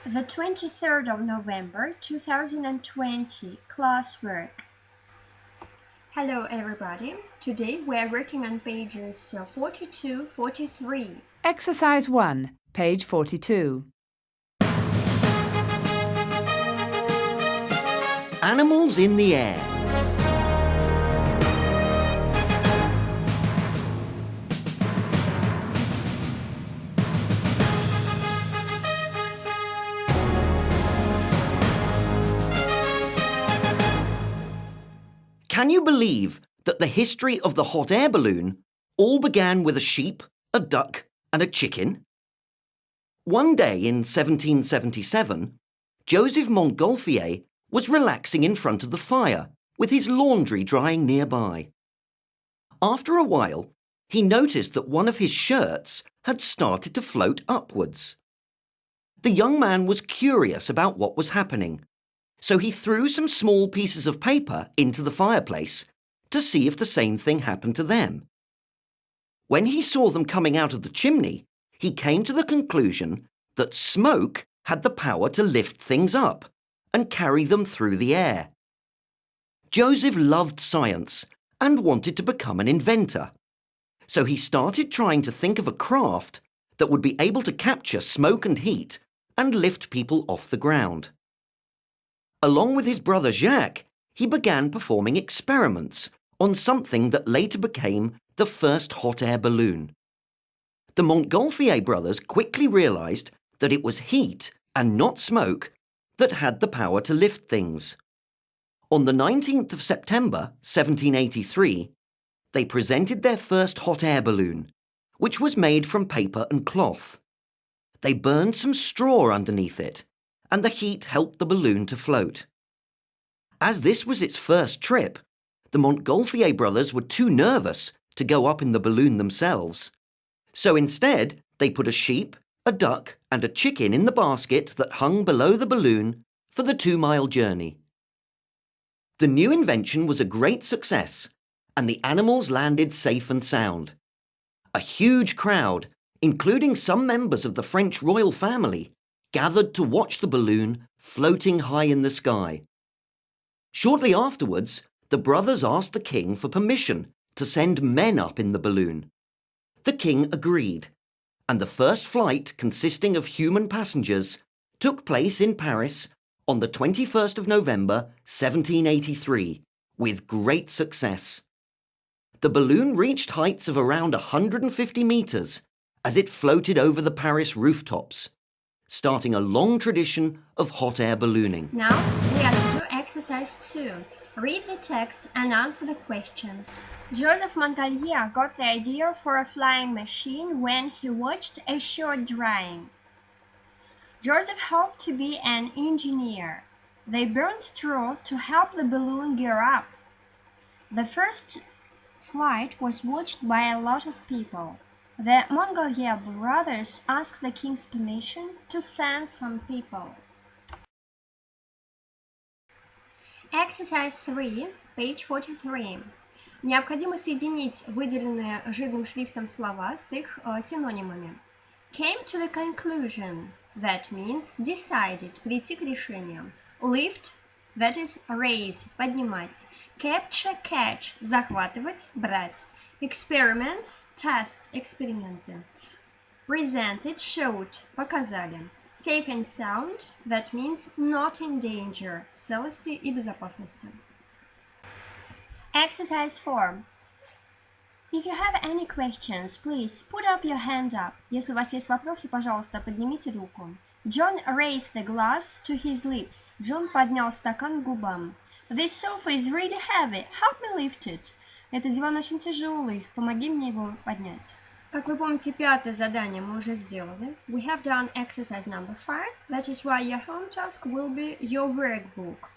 The 23rd of November 2020 classwork. Hello everybody. Today we are working on pages 42-43. Exercise 1, page 42. Animals in the air. Can you believe that the history of the hot air balloon all began with a sheep, a duck, and a chicken? One day in 1777, Joseph Montgolfier was relaxing in front of the fire with his laundry drying nearby. After a while, he noticed that one of his shirts had started to float upwards. The young man was curious about what was happening, so he threw some small pieces of paper into the fireplace to see if the same thing happened to them. When he saw them coming out of the chimney, he came to the conclusion that smoke had the power to lift things up and carry them through the air. Joseph loved science and wanted to become an inventor, so he started trying to think of a craft that would be able to capture smoke and heat and lift people off the ground. Along with his brother Jacques, he began performing experiments on something that later became the first hot air balloon. The Montgolfier brothers quickly realized that it was heat and not smoke that had the power to lift things. On the 19th of September 1783, they presented their first hot air balloon, which was made from paper and cloth. They burned some straw underneath it, and the heat helped the balloon to float. As this was its first trip, the Montgolfier brothers were too nervous to go up in the balloon themselves. So instead, they put a sheep, a duck, and a chicken in the basket that hung below the balloon for the 2-mile journey. The new invention was a great success, and the animals landed safe and sound. A huge crowd, including some members of the French royal family, gathered to watch the balloon floating high in the sky. Shortly afterwards, the brothers asked the king for permission to send men up in the balloon. The king agreed, and the first flight, consisting of human passengers, took place in Paris on the 21st of November 1783, with great success. The balloon reached heights of around 150 meters as it floated over the Paris rooftops, starting a long tradition of hot air ballooning. Now we are to do exercise 2. Read the text and answer the questions. Joseph Montgolfier got the idea for a flying machine when he watched a shirt drying. Joseph hoped to be an engineer. They burned straw to help the balloon gear up. The first flight was watched by a lot of people. The Montgolfier brothers asked the king's permission to send some people. Exercise 3, page 43. Необходимо соединить выделенные жирным шрифтом слова с их синонимами. Came to the conclusion, that means decided, прийти к решению. Lift, that is raise, поднимать. Capture, catch, захватывать, брать. Experiments, tests, эксперименты. Presented, showed, показали. Safe and sound, that means not in danger, в целости и безопасности. Exercise 4. If you have any questions, please put up your hand up. Если у вас есть вопросы, пожалуйста, поднимите руку. John raised the glass to his lips. Джон поднял стакан к губам. This sofa is really heavy. Help me lift it. Этот диван очень тяжелый. Помоги мне его поднять. Как вы помните, пятое задание мы уже сделали. We have done exercise number 5. That is why your home task will be your workbook.